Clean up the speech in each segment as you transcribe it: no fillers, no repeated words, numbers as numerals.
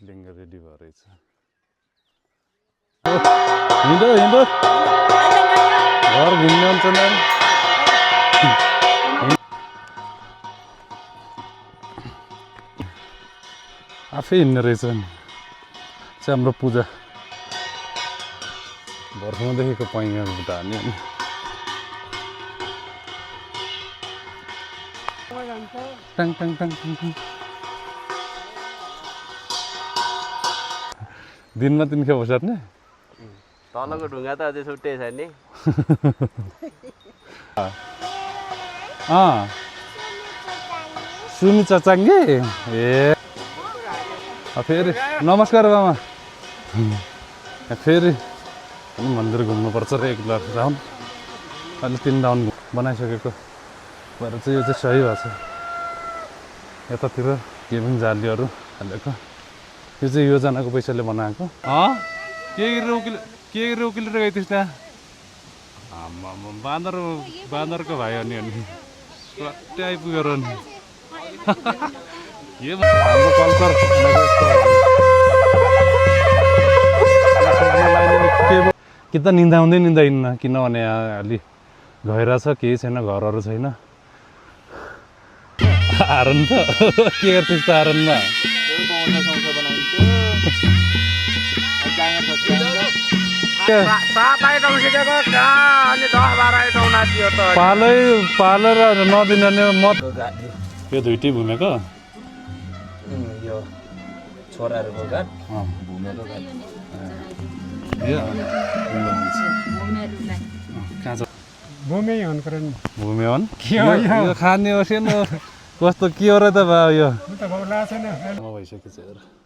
लिङ्ग रेडी भएर रहेछ हिँडो हिँडो घर घुम्ने हुन्छ नि आफै हिँड्ने रहेछ नि चाहिँ हाम्रो पूजा भर्खरदेखिको पैँगाबाट हान्यो नि टाङ टाङ टाङ टाङ टाङ दिनमा 3 खेप बस्ने तलको ढुङ्गा त अझै छुट्टै छ नि सुमी चचाङ्गे ए फेरि नमस्कार बामा फेरि मन्दिर घुम्नुपर्छ र 1 राउन्ड अहिले 3 राउन्ड बनाइसकेको भएर चाहिँ यो चाहिँ सही भएको छ यतातिर गेमिङ जालीहरू हालेको यो चाहिँ योजनाको पैसाले बनाएको के रोकिलो गइथिस् त्यहाँ बाँदरको भाइ अनि स्वाट्टै आइपुगेर नि यो हाम्रो कल्चर कि त निन्दा हुँदै निन्दा हिँड्न किनभने अलि गहिरा छ केही छैन घरहरू छैन आरन त के गर्छस् त आरनमा पालेर नदिने मत यो दुइटै भूमेको यो छोराहरूको घर भूमेको घर भूमे हो यो खाने हो सेन कस्तो के हो र त बा यो भइसक्यो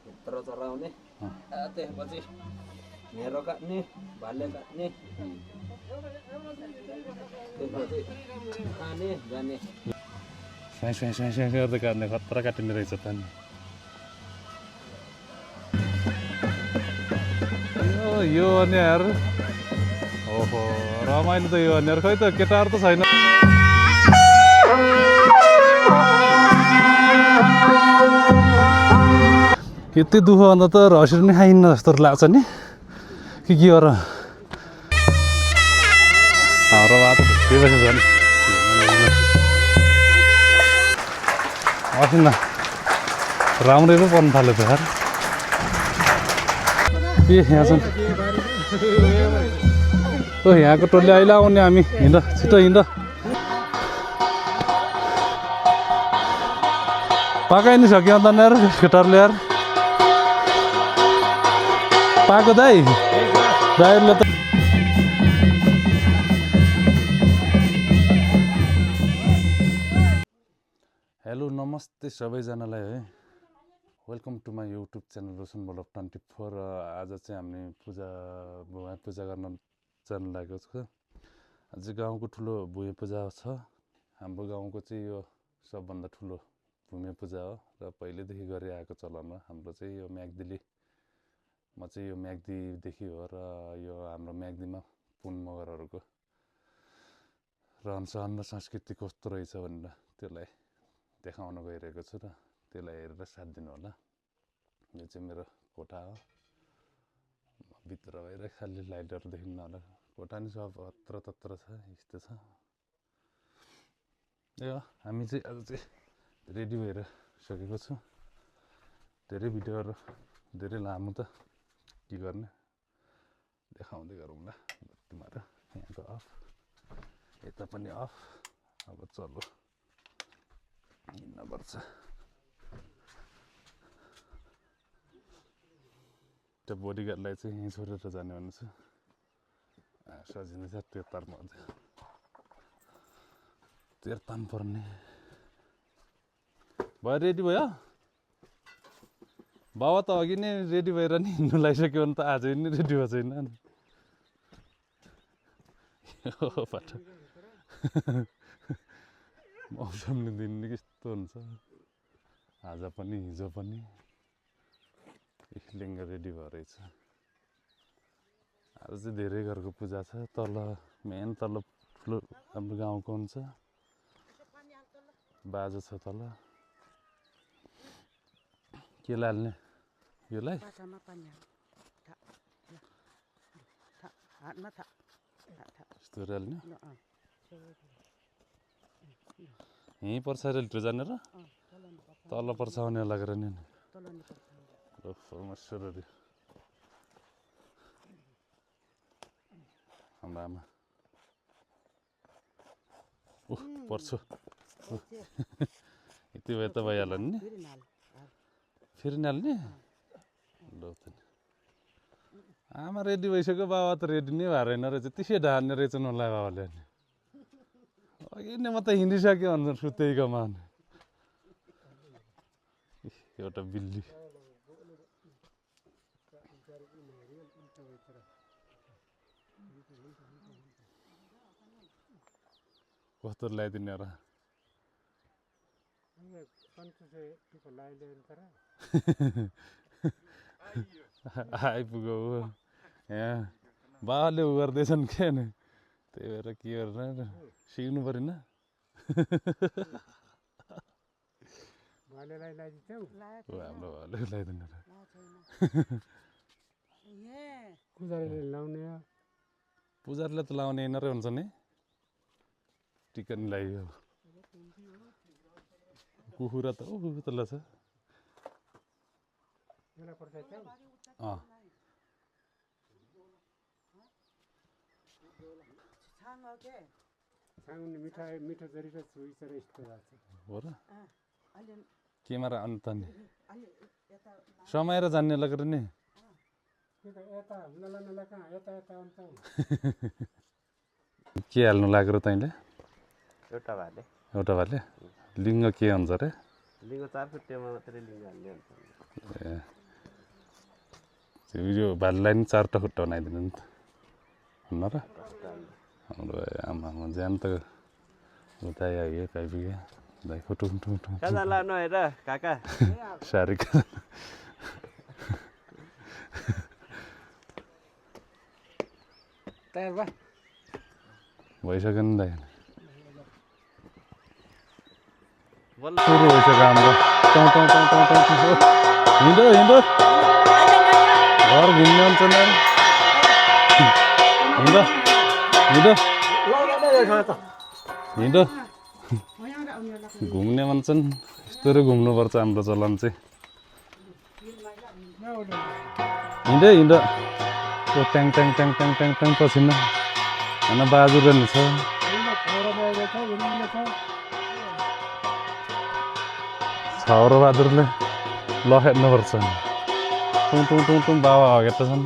भित्र चराउने त्यसपछि मेरो काट्ने भाले काट्ने त्यसपछि खाने जाने स्वाई गर्दै काट्ने खतरा काटिने रहेछ त नि यो अनि यार ओहो रमाइलो त यो अनि खै त केटाहरू त छैन यति दुःख भन्दा त रसरी नै खाइन्न जस्तो लाग्छ नि के हो र हाम्रो बात के भन्छ नि असिन राम्रै पो पर्नु थाल्यो त यार के यहाँ छन् ओ यहाँको टोली अहिले आउने हामी हिँड छिटो हिँड पाकाइ नि सक्यो अन्त यार केटाहरूले यार पाएको दाइहरूले त हेलो नमस्ते सबैजनालाई है welcome to my YouTube channel Roshan Ballabh 24 आज चाहिँ हामी भुइँ पूजा गर्न जानु लागेको छ आज गाउँको ठुलो भुइँ पूजा छ हाम्रो गाउँको चाहिँ यो सबभन्दा ठुलो भूमि पूजा हो र पहिलेदेखि गरि आएको चलन हो हाम्रो चाहिँ यो म्याग्दीले म चाहिँ यो म्याग्दीदेखि हो र यो हाम्रो म्याग्दीमा पुन मगरहरूको रहनसहन र संस्कृति कस्तो रहेछ भनेर त्यसलाई देखाउन गइरहेको छु र त्यसलाई हेरेर साथ दिनु होला यो चाहिँ मेरो कोठा हो भित्र भएर खालि लाइटहरू देखिन्न होला कोठा नि सब अत्र तत्र छ यस्तो छ यो हामी चाहिँ आज चाहिँ रेडी भएर सकेको छु धेरै भिडियोहरू धेरै लामो त के गर्ने देखाउँदै गरौँला बत्तीमा यहाँको अफ यता पनि अफ अब चलो हिँड्नुपर्छ त्यो बोडीगार्डलाई चाहिँ यहीँ छोडेर जाने भन्नु छु सजिँदैछ त्यो तारमा तेर तान पर्ने भयो रेडी भयो बाबा त अघि नै रेडी भएर नि हिँड्नु लागिसक्यो भने त आज नि रेडी भएको छैन बाटो मौसमले दिन नि कस्तो हुन्छ आज पनि हिजो पनि लिङ्ग रेडी भएर रहेछ आज चाहिँ धेरै घरको पूजा छ तल मेन तल ठुलो हाम्रो गाउँको हुन्छ बाजा छ तल के लाल्ने यसलाई पासामा पानी हाल हातमा था यस्तो गरेर हाल्ने ल यहीँ पर्छ अरे लिटर जाने र तल पर्छ भने लागेर नि तलनी पर्छ परमेश्वरहरू हाम्रो आमा पर्छ यति भए त भइहाल्यो नि फेरि नाल फेरि निहाल्ने ल त नि आमा रेडी भइसक्यो बाबा त रेडी नै भएर होइन रहेछ त्यसै ढाल्ने रहेछ नलाई बाबाले अनि अघि नै म त हिँडिसक्यो भनेर सुत्तैकोमा एउटा बिल्ली कस्तो ल्याइदिने र आइपुग्यो ऊ यहाँ बाबाले उ गर्दैछन् के नि त्यही भएर के गरेर सिक्नु परेन हाम्रो बाबाले ल्याइदिनु र पुजारीले त लाउने यिनीहरू हुन्छ नि टिका नि लाग्यो कुखुरा त ऊ तल छ हो र केमा र अन्त नि समाएर जान्ने लगेर नि के हाल्नु लाग्यो र तैँले एउटा भाले एउटा भाले लिङ्ग के हुन्छ अरे लिङ्ग 4 खुट्टेमा मात्रै लिङ्ग हाल्ने हुन्छ यो भालेलाई नि 4टा खुट्टा बनाइदिनु नि त हुन्न र हाम्रो आमा ज्यान त उता आयो पाइपुग्यो दाइ खुट्टु कहाँ लानु हेर काका सारिका भइसक्यो नि दाइ सुरु भइसक्यो हाम्रो हिँडो हिँडो घर घुम्ने हुन्छ नि हिँडो हिँडो हिँडो घुम्ने भन्छन् यस्तोहरू घुम्नुपर्छ हाम्रो चलन चाहिँ हिँडो हिँडो ट्याङ ट्याङ ट्याङ ट्याङ ट्याङ ट्याङ पसिन्न होइन बाजुर नि छ छाउरो बहादुरले लखेट्नुपर्छ टुङ टुङ टुङ टुङ बाबा हगेटा छन्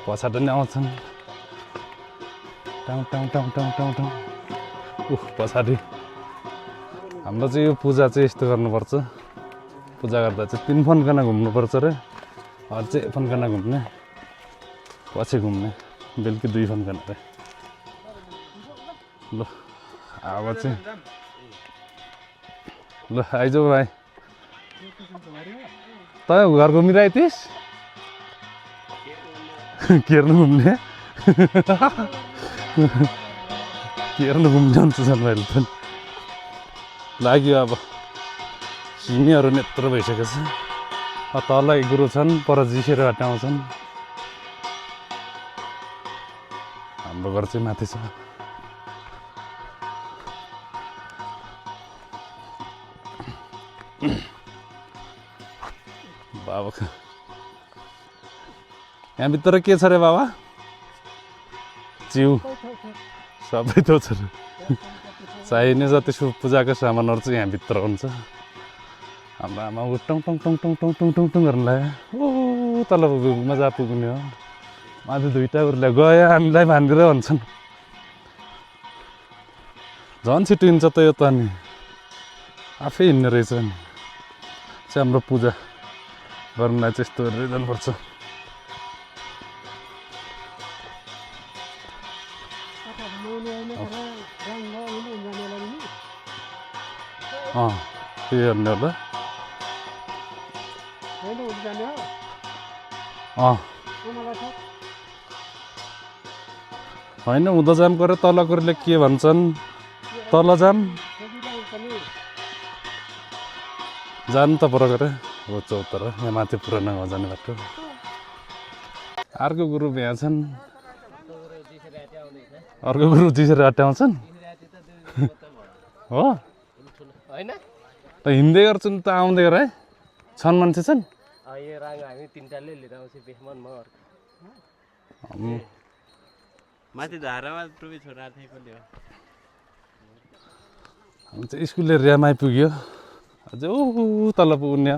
पछाडि नि आउँछन् टाउँ टाउँ टाउँ टाउँ टाउँ टाउँ पछाडि हाम्रो चाहिँ यो पूजा चाहिँ यस्तो गर्नुपर्छ पूजा गर्दा चाहिँ 3 फन्कन घुम्नुपर्छ रे अझै फन्कन घुम्ने पछि घुम्ने बेलुकी 2 फन्कन रे ल अब चाहिँ ल आइजाऊ भाइ तँ घर घुमिरहेथिस् केर्नु घुम्ने केर्नु घुम्ने हुन्छ झन् मैले त लाग्यो अब सिमीहरू नेत्र भइसकेको छ तल गुरु छन् पर जिसेर बाटो आउँछन् हाम्रो घर चाहिँ माथि छ बाबा यहाँभित्र के छ रे बाबा चिउ सबै थो छ चाहिने जति पूजाको सामानहरू चाहिँ यहाँभित्र हुन्छ हाम्रो आमा tongue tongue tongue tongue tongue tongue tongue tongue गर्नु लाग्यो ओ तल मजा पुग्ने हो माथि 2टा उरले गयो हामीलाई भान्दिएर भन्छन् झन् छिटो हिँड्छ त यो त नि आफै हिँड्ने रहेछ नि चाहिँ हाम्रो पूजा गर्नुलाई चाहिँ यस्तो गरेर जानुपर्छ के गर्ने होला होइन हुँदा जाम गरेर तलकोले के भन्छन् तल जाम जानु त पर गरे हो चौतारा यहाँ माथि पुरानो गाउँ जाने बाटो अर्को ग्रुप यहाँ छन् अर्को ग्रुप जिसेर अट्याउँछन् हो त हिँड्दै गर्छन् त आउँदै गर है छन् मान्छे छन् यो राङ हामी तिनटाले लिएर आउँछु बेसमन म माथि धारामा टुपी छोराएको थिएँ कसले हो हामी चाहिँ स्कुलले ऱ्याम आइपुग्यो अझै ऊ तल पुग्ने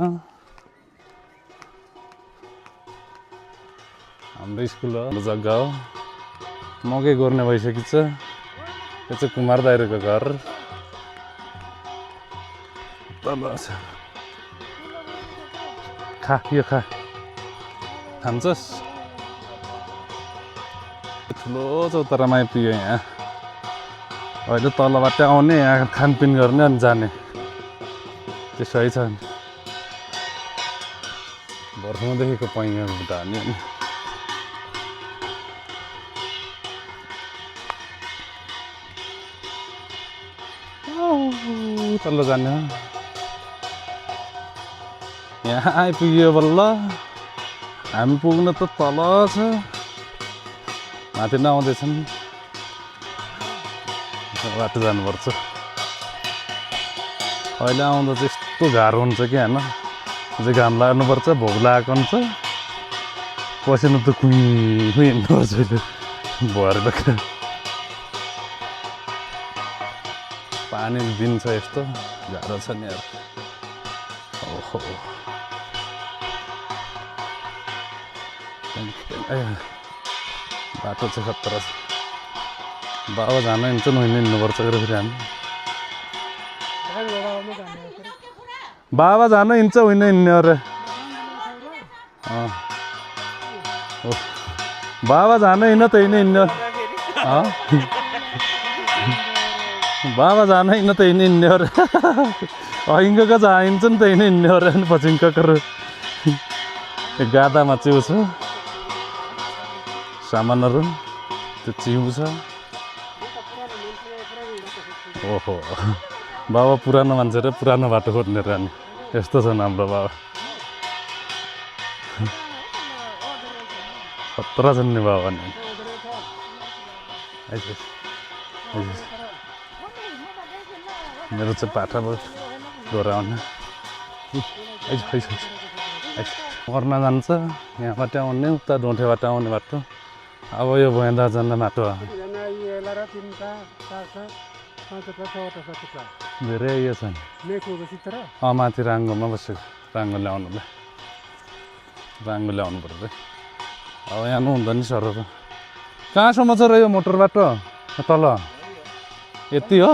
हाम्रो स्कुल हो जग्गा हो मकै गोर्ने भइसकेको छ यो चाहिँ कुमार दाइहरूको घर तल छ खा यो खा खान्छस् ठुलो चौतारामा आइपुग्यो यहाँ अहिले तलबाट आउने यहाँ खानपिन गर्ने अनि जाने त्यसै छ भर्खरदेखिको पैँबाट हाल्ने अनि तल जाने हो यहाँ आइपुग्यो बल्ल हामी पुग्न त तल छ माथि नआउँदैछन् बाटो जानुपर्छ अहिले आउँदा चाहिँ यस्तो गाह्रो हुन्छ कि होइन अझै घाम लाग्नुपर्छ भोक लागेको हुन्छ पसिना त कुइ हिँड्नुपर्छ अहिले भएर पानी दिन्छ यस्तो गाह्रो छ नि यार ओहो बाटो चाहिँ खतरा छ बाबा जान हिँड्छन् होइन हिँड्नुपर्छ गएर फेरि हामी बाबा जान हिँड्छ होइन हिँड्ने अरे बाबा जान हिँड्न त हिँड्ने हिँड्ने बाबा जान हिँड्न त हिँड्ने हिँड्ने अरे हिँडेको जहाँ हिँड्छ नि त हिँड्ने हिँड्ने अरे अनि पछि हिँडेको गादामा च्याउ छ सामानहरू त्यो चिउ छ ओहो बाबा पुरानो मान्छे र पुरानो बाटो खोज्ने र नि यस्तो छ हाम्रो बाबा खतरा छन् नि बाबा नि मेरो चाहिँ पाठा डोराउने मर्न जान्छ यहाँबाट आउने उता डोठेबाट आउने बाटो अब यो भुइँदा जाँदा बाटो धेरै यो छ नि माथि राङ्गोमा बसेको राङ्गो ल्याउनुलाई राङ्गो ल्याउनु पर्छ अब यहाँ हुँदा नि सर कहाँसम्म छ र यो मोटर बाटो तल यति हो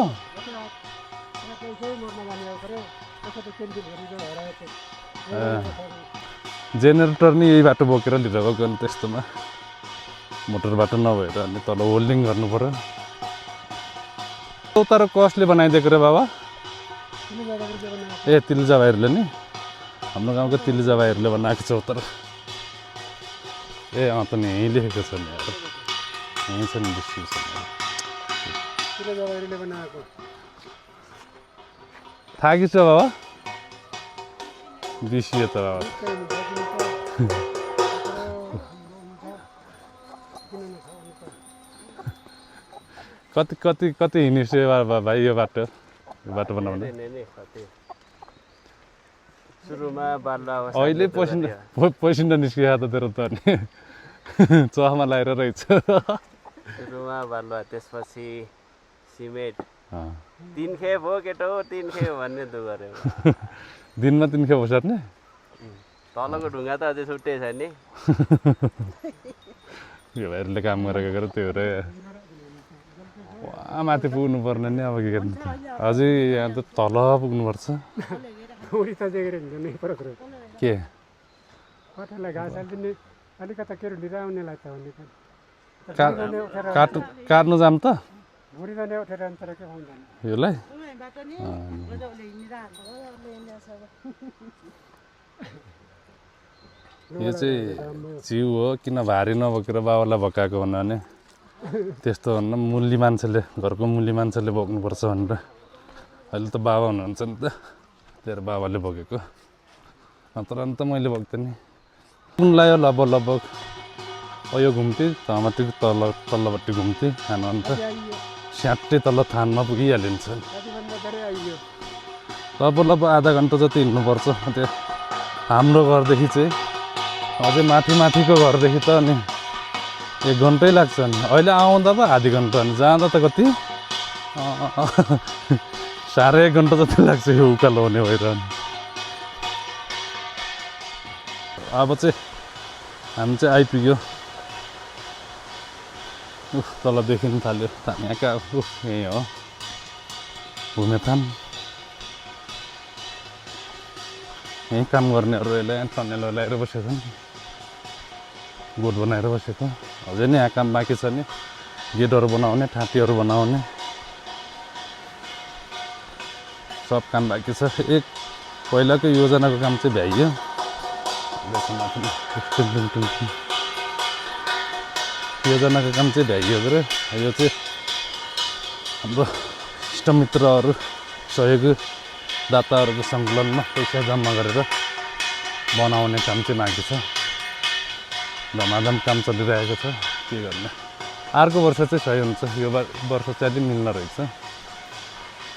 जेनेरेटर नि यही बाटो बोकेर लिएर गएको नि त्यस्तोमा मोटर बाटो नभएर अनि तल होल्डिङ गर्नु पर्यो तर कसले बनाइदिएको रे बाबा ए तिलिजा भाइहरूले नि हाम्रो गाउँको तिलिजा भाइहरूले बनाएको छ तर ए त नि यहीँ लेखेको छ नि यहीँ छ नि डिस्ट्रिब्युसन थाहा कि छ बाबा बिर्सियो त बाबा कति कति कति हिँडिसक्यो भाइ यो बाटो बनाउनु सुरुमा बाल्दा अहिले पैसिन्डा निस्किया त तेरो त नि चहमा लगाएर रहेछ सुरुमा बालुवा त्यसपछि सिमेन्ट 3 खेप हो केटो 3 खेप भन्ने दु गर्यो दिनमा 3 खेप ओसार्ने तलको ढुङ्गा त अझै छुट्टै छ नि यो भाइहरूले काम गरेको त्यो रे वहाँ माथि पुग्नु पर्ने नि अब के गर्नु त अझै यहाँ त तल पुग्नुपर्छ के काट्नु जाम त योलाई यो चाहिँ जिउ हो किन भारी नबोकेर बाबालाई भकाएको भने त्यस्तो भन्न मुली मान्छेले घरको मुली मान्छेले बोक्नुपर्छ भनेर अहिले त बाबा हुनुहुन्छ नि त तेरो बाबाले बोकेको तुरन्त मैले भक्थेँ नि कुन लाग्यो लगभग यो घुम्थेँ झमटीको तल्लोपट्टि घुम्थेँ खान अन्त स्याट्टै तल्लो थानमा पुगिहालिन्छ लगभग आधा घन्टा जति हिँड्नुपर्छ त्यो हाम्रो घरदेखि चाहिँ अझै माथिको घरदेखि त अनि 1 घन्टै लाग्छ नि अहिले आउँदा पो आधी घन्टा अनि जाँदा त कति 1.5 घन्टा जति लाग्छ यो उकालो हुने भएर अब चाहिँ हामी चाहिँ आइपुग्यो तल देखिन थाल्यो यहाँका यही हो भूमेथान यहीँ काम गर्नेहरू यसलाई टनेल लगाएर बसेको नि बोट बनाएर बसेको अझै नै यहाँ काम बाँकी छ नि गेटहरू बनाउने ठाँटीहरू बनाउने सब काम बाँकी छ एक पहिलाको योजनाको काम चाहिँ भ्याइयो योजनाको काम चाहिँ भ्याइयो गरे यो चाहिँ हाम्रो इष्टमित्रहरू सहयोगदाताहरूको सङ्कलनमा पैसा जम्मा गरेर बनाउने काम चाहिँ बाँकी छ धमाधम काम चलिरहेको छ के गर्ने अर्को वर्ष चाहिँ सही हुन्छ यो वर्ष चाहिँ अलिक मिल्न रहेछ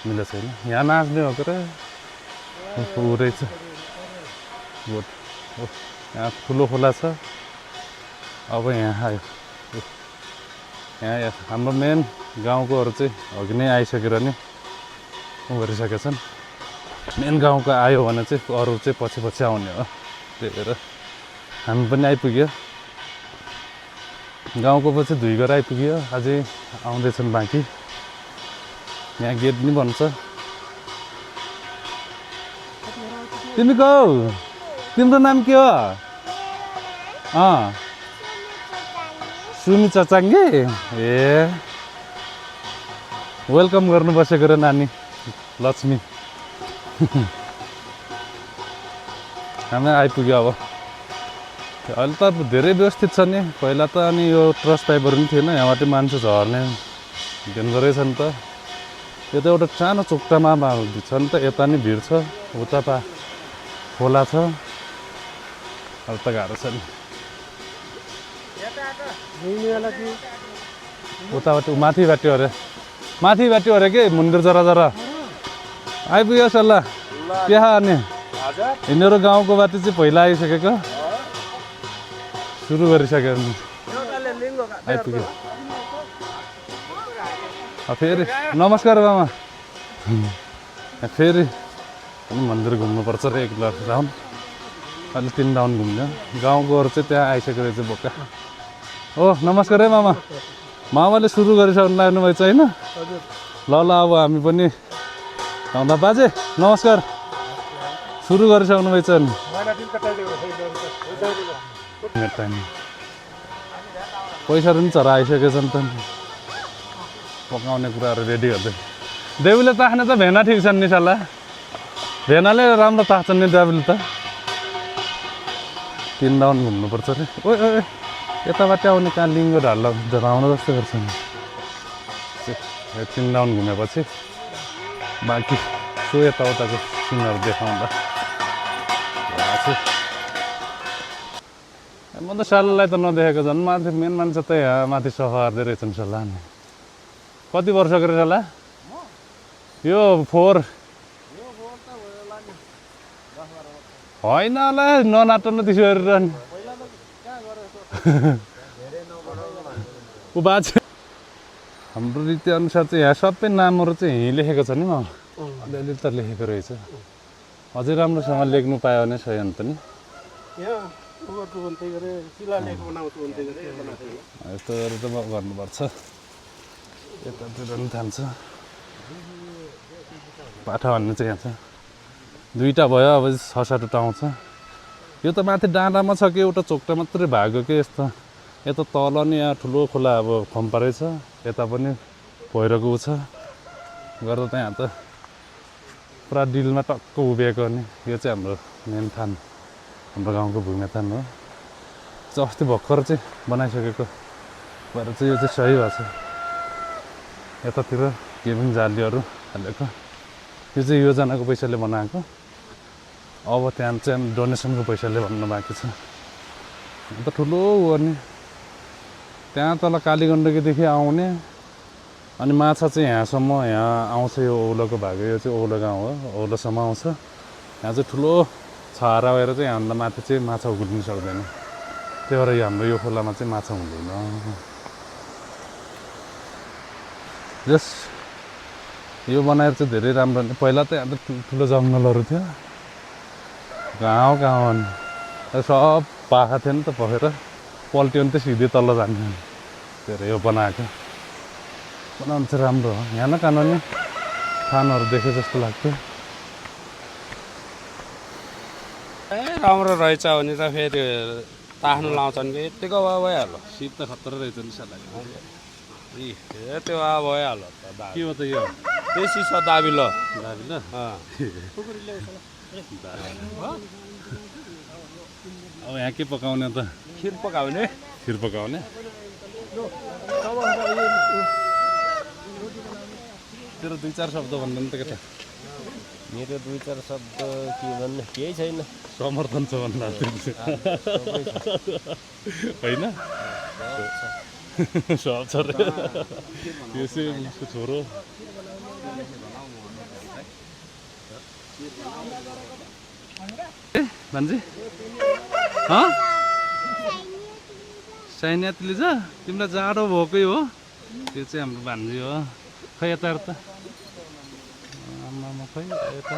मिलेको छैन यहाँ नाच्ने हो के ऊ रहेछ बोट यहाँ ठुलो खोला छ अब यहाँ आयो यहाँ हाम्रो मेन गाउँकोहरू चाहिँ अघि नै आइसकेर नि उ गरिसकेका छन् मेन गाउँको आयो भने चाहिँ अरू चाहिँ पछि आउने हो त्यही भएर हामी पनि आइपुग्यो गाउँको पछि 2 घर आइपुग्यो अझै आउँदैछन् बाँकी यहाँ गेट पनि बन्छ तिमी को तिम्रो नाम के हो सुमी चचाङ्गे ए वेलकम गर्नु बसेको र नानी लक्ष्मी हामी आइपुग्यो अब अहिले त धेरै व्यवस्थित छ नि पहिला त अनि यो ट्रस पाइपहरू पनि थिएन यहाँबाट मान्छे झर्ने घेन्दो रहेछ नि त यो त एउटा सानो चुक्टामा छ नि त यता नि भिड छ उता खोला छ अब त गाह्रो छ नि उताबाट माथि बाटो अरे के मन्दिर जरा आइपुग्यो सल्लाह त्यहाँ अनि यिनीहरू गाउँको बाटो चाहिँ पहिला आइसकेको सुरु गरिसक्यो आइपुग्यो फेरि नमस्कार मामा फेरि मन्दिर घुम्नुपर्छ र 1 राउन्ड अहिले 3 राउन्ड घुम्यो गाउँकोहरू चाहिँ त्यहाँ आइसकेको रहेछ बोका ओ नमस्कार है मामाले सुरु गरिसक्नु लाग्नुभएछ होइन ल अब हामी पनि आउँदा बाजे नमस्कार सुरु गरिसक्नुभएछ नि पैसाहरू पनि चरा आइसकेको छ नि त पकाउने कुराहरू रेडी गर्दै देवीले ताख्ने त भेना ठिक छन् नि सल्लाह भेनाले राम्रो ताक्छन् नि देवीले त 3 राउन्ड घुम्नुपर्छ अरे ओ यताबाट आउने कहाँ लिङ्गो ढाल्ला डराउन जस्तो गर्छ नि 3 राउन्ड घुमेपछि बाँकी सो यताउताको सिनहरू देखाउँदा म त साललाई त नदेखेको झन् माथि मेन मान्छे त यहाँ माथि सफा गर्दै रहेछन् सल्लाह नि कति वर्षको रहेछ होला यो 4 होइन होला ननाट्नु त्यसो गरेर ऊ बाजे हाम्रो रीतिअनुसार चाहिँ यहाँ सबै नामहरू चाहिँ यहीँ लेखेको छ नि अलिअलि त लेखेको रहेछ अझै राम्रोसँग लेख्नु पायो भने सही अन्त नि यस्तो गरेर त गर्नुपर्छ यतातिर पनि थाल्छ पाठा भन्ने चाहिँ यहाँ छ 2टा भयो अब 6-7 आउँछ यो त माथि डाँडामा छ कि एउटा चोकटा मात्रै भाग्यो कि यस्तो यता तल नि यहाँ ठुलो खोला अब खम्पा रहेछ यता पनि भइरहेको छ गर्दा त यहाँ त पुरा डिलमा टक्क उभिएको नि यो चाहिँ हाम्रो मेन थान हाम्रो गाउँको भूमेथान हो अस्ति भर्खर चाहिँ बनाइसकेको भएर चाहिँ यो चाहिँ सही भएको छ यतातिर गेमिङ जालीहरू हालेको यो चाहिँ योजनाको पैसाले बनाएको अब त्यहाँ चाहिँ डोनेसनको पैसाले भन्न बाँकी छ। अन्त ठुलो हो नि त्यहाँ तल कालीगण्डकीदेखि आउने अनि माछा चाहिँ यहाँसम्म यहाँ आउँछ। यो औलोको भाग यो चाहिँ औलो गाउँ हो, औलोसम्म आउँछ। यहाँ चाहिँ ठुलो छहारा भएर चाहिँ हामीलाई माथि चाहिँ माछा उक्लिनु सक्दैन। त्यही भएर यो हाम्रो यो खोलामा चाहिँ माछा हुँदैन। जस यो बनाएर चाहिँ धेरै राम्रो। पहिला त यहाँ त ठुलो जङ्गलहरू थियो, गाउँ सब पाखा थियो नि त, पखेर पल्ट्यो भने त सिधै तल जान्थ्यो। धेरै यो बनाएको बनाउनु चाहिँ राम्रो हो। यहाँ न कानुनी खानहरू देखे जस्तो लाग्थ्यो। राम्रो रहेछ भने त फेरि ताख्नु लाउँछन् कि यत्तिको वा भइहाल्यो। शीत त खतरा रहेछ नि साला। त्यो वा भइहाल्यो त के हो त यो बेसी छ दाबिलो दाबी ल। अब यहाँ के पकाउने त? खिर पकाउने। खिर पकाउने। तेरो 2-4 शब्द भन्नु नि त के त? मेरो 2-4 शब्द के भन्ने केही छैन। समर्थन छ भन्दा होइन सब छ रे। यसै उसको छोरो भान्जी साइन्यातले छ तिमीलाई जाडो भएकै हो। त्यो चाहिँ हाम्रो भान्जी हो। खै यता त आमामा खै यता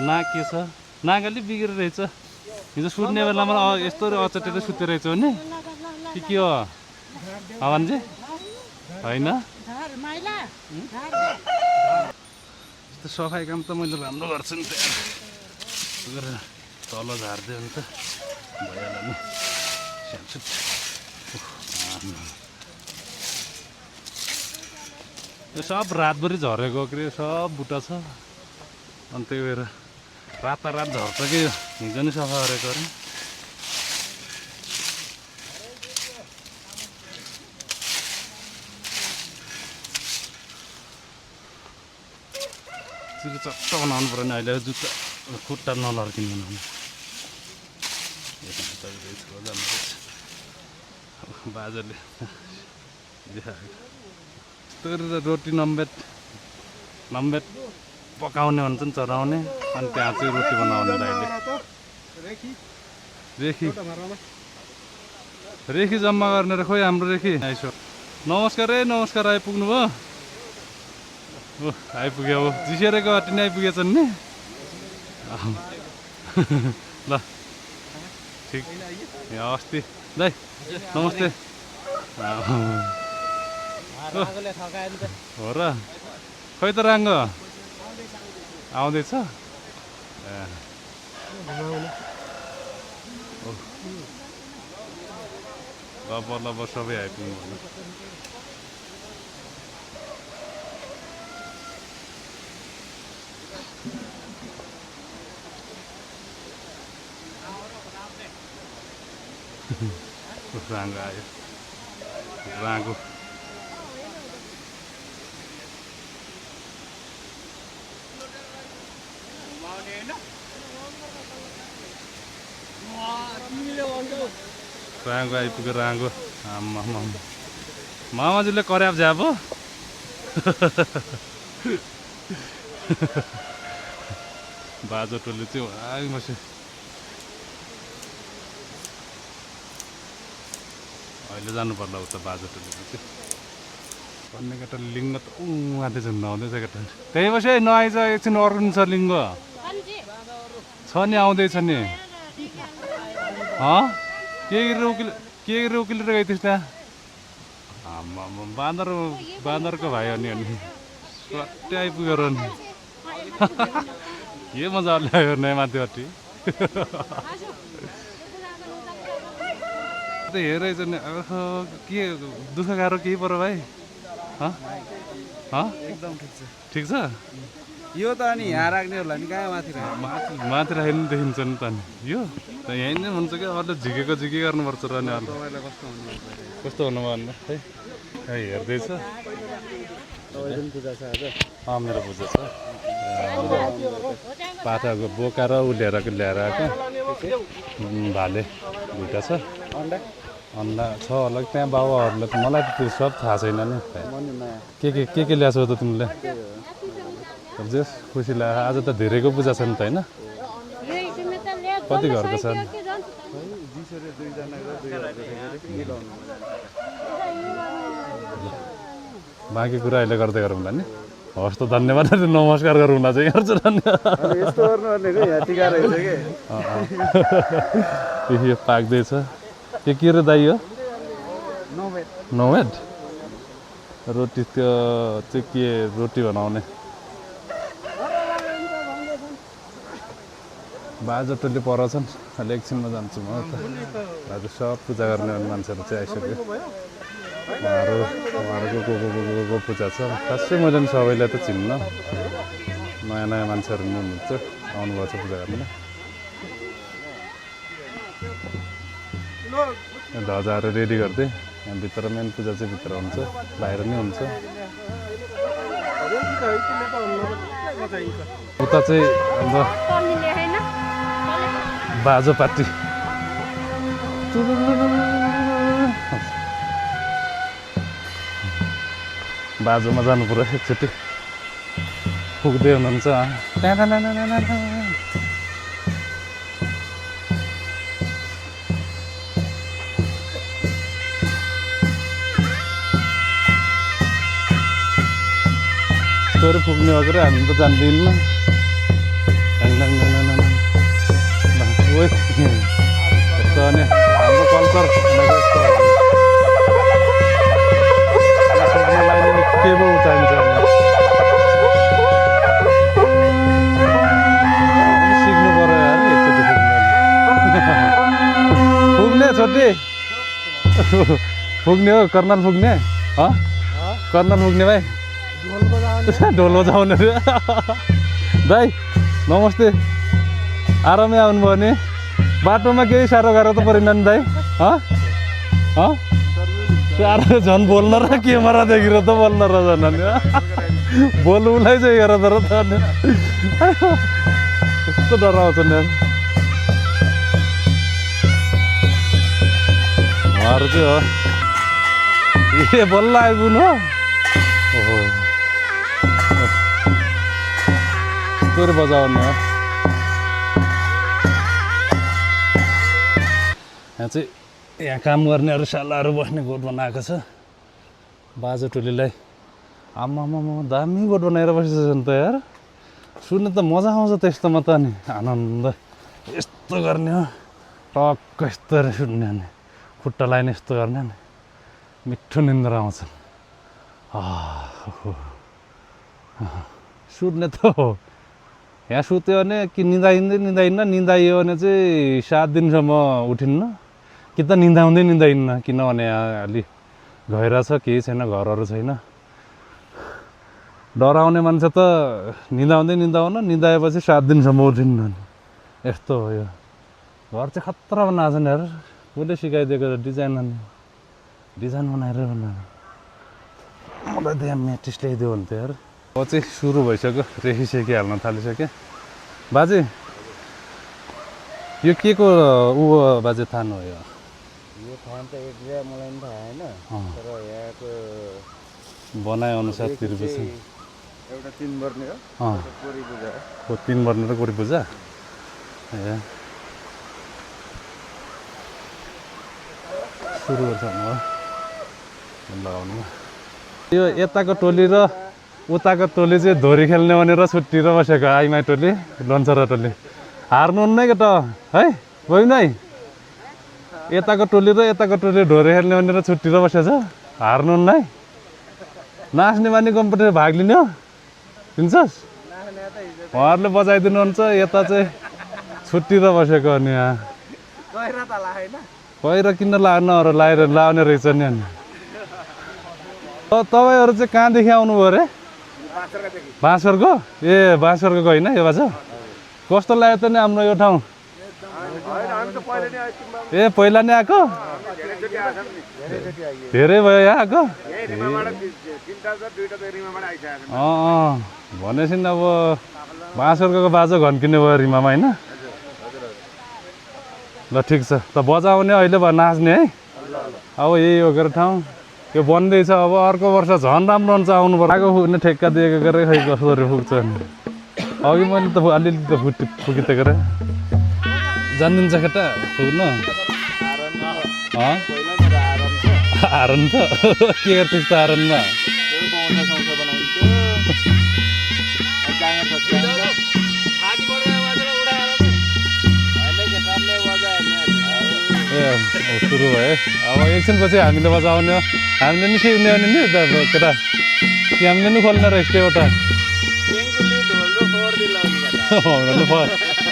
नाक के छ? नाक अलिक बिग्रेर रहेछ। हिजो सुत्ने बेलामा यस्तो अचटेर सुतेर रहेछ भने के हो भान्जी? होइन यस्तो सफाइ काम त मैले राम्रो गर्छु नि त। तल झारिदियो भने त भइहाल्यो नि। यो सब रातभरि झरेको के अरे सब बुट्टा छ। अनि त्यही भएर रातारात झर्छ कि यो हिजो नि सफा गरेको अरे। चिरी चट्ट बनाउनु पऱ्यो नि अहिले जुत्ता खुट्टा नलर्किनु बनाउनु। बाजेले यस्तो गरेर रोटी नम्बेट पकाउने भन्छ नि, चढाउने। अनि त्यहाँ चाहिँ रोटी बनाउने दाइले रेखी जम्मा गर्ने र खोइ हाम्रो रेखी आइसो। नमस्कार है नमस्कार। आइपुग्नु भयो? ओ आइपुग्यो हो। जिसेरेको अटी नै आइपुगेछन् नि। ल ठिक यहाँ अस्ति दाइ नमस्ते। हो र खै त राङ्गो आउँदैछ? ल सबै आइपुग्नु भयो। राङ्गो आयो। राङ्गो राङ्गो आइपुग्यो। राङ्गो आम्मा मामाजुले कर्याब झ्याप हो। बाजो टोली चाहिँ आइ बस्यो। अहिले जानु पर्ला उता बाजो टोलीमा चाहिँ। भन्ने केटा लिङ्ग त माथि झुन्ड आउँदैछ केटा। त्यही बस्यो है नआइज एकछिन अरू नि छ लिङ्ग छ नि आउँदैछ नि। के गरेर उकिलेर गइथिस् त्यहाँ? आम्मा बाँदरको भाइ हो नि। स्वाट्टै आइपुग्यो र नि। के मजा ल्यायो नयाँ माथिपट्टि। हेरेछ नि के दुःख गाह्रो केही पऱ्यो भाइ? एकदम ठिक छ। यो त अनि यहाँ राख्ने होला नि कहाँ माथि माथि राख्यो नि देखिन्छ नि त नि। यो त यहीँ नै हुन्छ क्या। अलिक झिके गर्नुपर्छ र नि। अलि कस्तो हुनुभयो भने है हेर्दैछ। पूजा छ आज। मेरो पूजा छ। पाठाको बोकाएर उलेर ल्याएर आएको भाले दुइटा छ अन्डा छ होला त्यहाँ बाबाहरूले त मलाई त त्यो सब थाहा छैन नि के ल्याएको छौ त तिमीले जेस खुसी लाग्यो आज त धेरैको पूजा छ नि त होइन कति घरको छ बाँकी कुरा अहिले गर्दै गरौँला नि हस् त धन्यवाद नमस्कार गरौँला चाहिँ हेर्छ यस्तो गर्नुपर्ने क्या यहाँ टिका रहेछ कि यो पाक्दैछ के रे दाइ हो नौवेद रोटी त्यो चाहिँ के रोटी बनाउने बाजा टोली पर छन् अहिले एकछिनमा जान्छु म त आज सब पूजा गर्ने मान्छेहरू चाहिँ आइसक्यो उहाँहरूको पूजा छ खासै मैले पनि सबैलाई त चिन्न नयाँ नयाँ मान्छेहरू पनि हुनुहुन्छ आउनुभएको छ पूजा गर्न ध्वजाहरू रेडी गर्दै यहाँ भित्र मेन पूजा चाहिँ भित्र हुन्छ बाहिर नै हुन्छ उता चाहिँ हाम्रो बाजो पार्टी बाजोमा जानु पर्यो एकचोटि पुग्दै हुनुहुन्छ यस्तोहरू पुग्ने हो कि हामी त जान्दैनौँ यस्तो अनि हाम्रो कल्चर के पो चाहिन्छ सिक्नु पर्यो यार एकचोटि पुग्ने छोटी पुग्ने हो कर्नल पुग्ने कर्नल पुग्ने भाइ ढोल बजाउने दाइ नमस्ते आरामै आउनुभयो नि बाटोमा केही साह्रो गाह्रो त परेन नि दाइ साह्रो झन् बोल्न र क्यामेरा देखेर त बोल्न र झन् अनि बोल्नुलाई चाहिँ हेर तर त अनि कस्तो डराउँछ नि उहाँहरू चाहिँ हो ए बल्ल आइपुग्नु हो ओहो यस्तोहरू बजाउने हो यहाँ चाहिँ यहाँ काम गर्नेहरू सालाहरू बस्ने गोठ बनाएको छ बाजा टोलीलाई आमामा दामी गोठ बनाएर बसेको छ नि त यार सुन्नु त मजा आउँछ त्यस्तोमा त अनि आनन्द यस्तो गर्ने हो टक्क यस्तो सुन्ने अनि खुट्टा लगाउने यस्तो गर्ने नि मिठो निन्द्रा आउँछ सुत्ने त हो यहाँ सुत्यो भने कि निदाइन्न निदाइयो भने चाहिँ 7 दिनसम्म उठिन्न कि त निदाइन्न किनभने यहाँ अलि गहिरा छ केही छैन घरहरू छैन डराउने मान्छे त निदाउन निदाएपछि 7 दिनसम्म उठिन्न यस्तो हो यो घर चाहिँ खतरा बनाएको छ नि यार कसले सिकाइदिएको डिजाइन बनाएर मलाई त यहाँ म्याट्रिस ल्याइदियो भने त यार अब चाहिँ सुरु भइसक्यो रेखिसेकी हाल्न थालिसक्यो बाजे यो के को बाजे थान हो यो थान त एक्ज्याक्ट मलाई पनि थाहा होइन तर यहाँको बनाएअनुसार तिर्पेछ एउटा 3 वर्ने हो कोरी पूजा हो 3 वर्ने र कोरी पूजा ए सुरु गर्छ लगाउनु यो यताको टोली र उताको टोली चाहिँ धोरी खेल्ने भनेर छुट्टिएर बसेको आइमाई टोली लन्चरा टोली हार्नुहुन्न कि त है बहिनी दाइ यताको टोली र यताको टोली ढोरे खेल्ने भनेर छुट्टिएर बसेछ हार्नुहुन्न है नाच्ने बानी कम्पिटिसन भाग लिने हो लिन्छस् उहाँहरूले बजाइदिनुहुन्छ यता चाहिँ छुट्टिएर बसेको अनि यहाँ पहिरो किन लाएर लाउने रहेछ नि अनि तपाईँहरू चाहिँ कहाँदेखि आउनुभयो अरे बाँसरको ए बाँसरको होइन यो बाजा कस्तो लाग्यो त नि हाम्रो यो ठाउँ ए पहिला नै आएको धेरै भयो यहाँ आएको भनेपछि अब बाँसर्काको बाजा घन्किने भयो रिमामा होइन ल ठिक छ त बजाउने अहिले भयो नाच्ने है अब यही हो के ठाउँ यो बन्दैछ अब अर्को वर्ष झन् राम्रो हुन्छ आउनु पर्छ आगो फुक्ने ठेक्का दिएको गरेर खै कसरी पुग्छ अघि मैले त अलिअलि त फुकी त गरेँ जानिदिन्छ केटा फुक्नु आरन त के गर्छस् त आरनमा सुरु भयो अब एकछिनपछि हामीले बजाउने हामीले नि सिक्ने भने नि त केटा कि हामीले नि खोल्ने रहेछ एउटा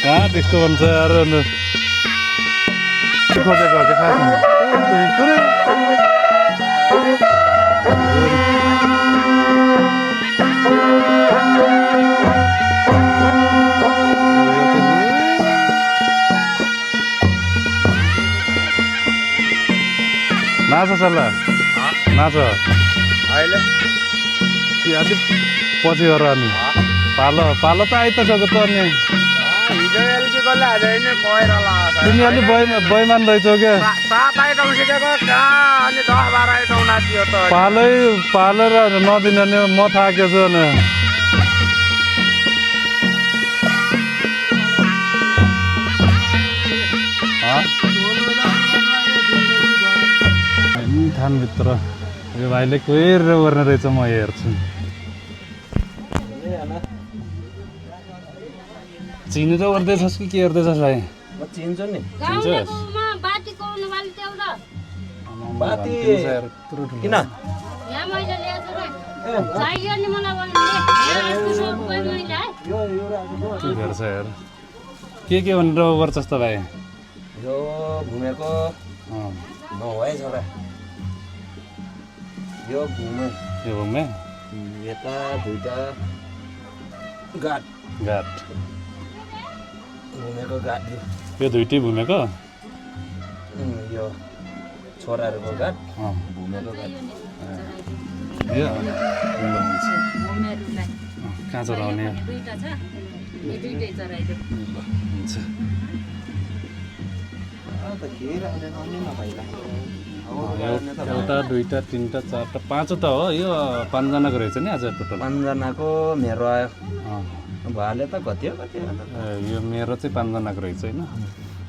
कहाँ त्यस्तो भन्छ अरू खोजेको के नाच सल्लाह नाच अहिले अलिक पछि गर अनि पालो पालो त आइ त सक्यो त अनि हिजो एलजी कसले हाल्दैन पहिरो तिमी अलिक बैमान रहेछौ क्या 7 आइटम सिकेको कहाँ अनि 10-12 आइटम नाचियो त पालो र नदिने नि म थाकेको छु अनि थानभित्र यो भाइले कोही गर्ने रहेछ म हेर्छु चिनेर गर्दैछस् कि के गर्दैछस् भाइ म चिन्छु नि चिन्छस् किन के गर्छ यार के भनेर गर्छस् त भाइ यो घुमेको नौ है छोरा यो घुमे यता दुईटा घाट घुमेको घाट यो दुइटै घुमेको यो छोराहरूको घाट घुमेको घाट यो कहाँ चढाउने हुन्छ एउटा दुईटा तिनटा चारटा पाँचवटा हो यो 5 जनाको रहेछ नि आज टोटल 5 जनाको मेरो आयो भाले त कति हो यो मेरो चाहिँ 5 जनाको रहेछ होइन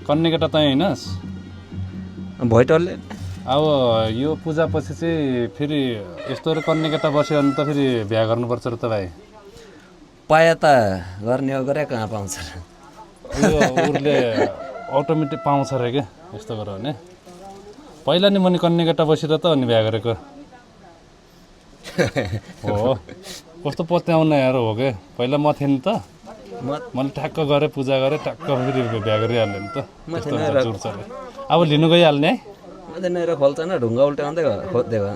कन्ने केटा तँ हैनस् भैटरले अब यो पूजा पछि चाहिँ फेरि यस्तो कन्ने केटा बस्यो भने त फेरि बिहा गर्नुपर्छ र त भाइ पाए त गर्ने हो गरे कहाँ पाउँछ यो उसले अटोमेटिक पाउँछ अरे क्या यस्तो गरेर भने पहिला नि मैले कन्ने केटा बसेर त अनि बिहा गरेको हो कस्तो पत्याउन यार हो क्या पहिला म थिएँ नि त मैले ठ्याक्क गरेँ पूजा गरेँ ठ्याक्क फेरि बिहा गरिहाल्यो नि त चुर्छ अरे अब लिनु गइहाल्ने है खोल्छ न ढुङ्गा उल्टाउँदै खोज्दिएको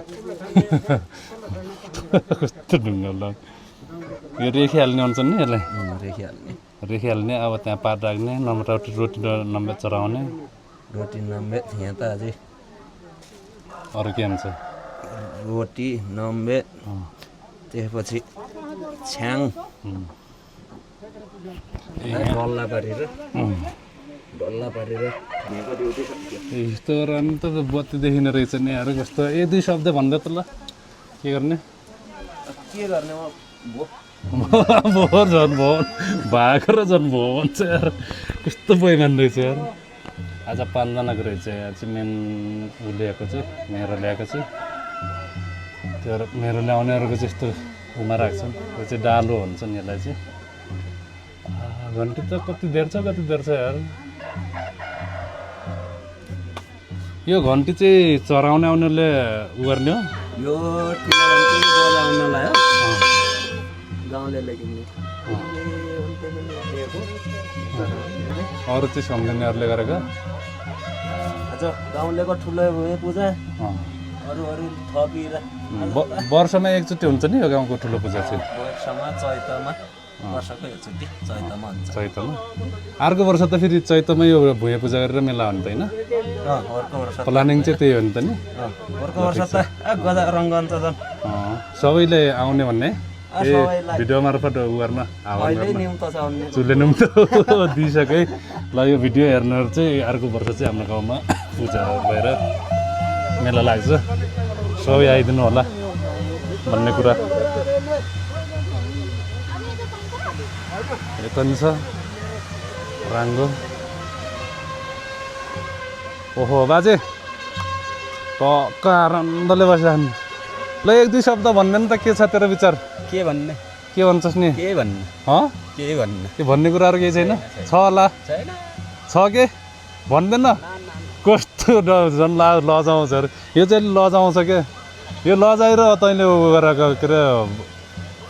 कस्तो ढुङ्गा उल्टाउ यो रेखिहाल्ने हुन्छ नि यसलाई रेखिहाल्ने अब त्यहाँ पात राख्ने नम्बर रोटी नम्बर चढाउने रोटी नम्बे यहाँ त अझै अरू के हुन्छ रोटी नम्बे त्यसपछि छ्याङ डल्ला पारेर यस्तो गरेर त बत्ती देखिने रहेछ नि अरू कस्तो 1-2 शब्द भन्दै त ल के गर्ने भो झन् भो भएको र झन् भो भन्छ यार कस्तो बैमान रहेछ यार आज 5 जनाको रहेछ यहाँ चाहिँ मेन ऊ ल्याएको चाहिँ मेरो ल्याएको चाहिँ त्यो मेरो ल्याउनेहरूको चाहिँ यस्तो उमा राख्छन् त्यो चाहिँ डालो हुन्छ नि यसलाई चाहिँ घन्टी त कति देर छ यार यो घन्टी चाहिँ चराउने आउनेले उ गर्ने हो यो बजाउनलाई हो गाउँले किन्ने अरू चाहिँ सम्झिनेहरूले गरेको आज गाउँलेको ठुलो भए पूजा अरू थपिएर वर्षमा एकचोटि हुन्छ नि यो गाउँको ठुलो पूजा चाहिँ वर्षमा चैतमा वर्षको एकचोटि चैतमा हुन्छ चैतमा अर्को वर्ष त फेरि चैतमै यो भुइँ पूजा गरेर मेला हो नि त होइन अर्को वर्ष प्लानिङ चाहिँ त्यही हो नि त नि अर्को वर्ष त गजा रङ्ग हुन्छ झन् सबैले आउने भन्ने ए भिडियो मार्फत उ गर्न आह्वान गर्न निम्त छ भन्ने चुले निम्तो दिइसके ल यो भिडियो हेर्नेहरू चाहिँ अर्को वर्ष चाहिँ हाम्रो गाउँमा पूजा भएर मेला लाग्छ सबै आइदिनु होला भन्ने कुरा यता नि छ राङ्गो ओहो बाजे टक्क आनन्दले बसिरहनु ल एक दुई शब्द भन्ने नि त के छ तेरो विचार के भन्ने के भन्छस् नि के भन्ने के भन्ने के भन्ने कुराहरू केही छैन छ होला छैन छ के भन्दैन कस्तो झन् लजाउँछ अरे यो चाहिँ लजाउँछ के यो लजाएर तैँले उ गरेको के अरे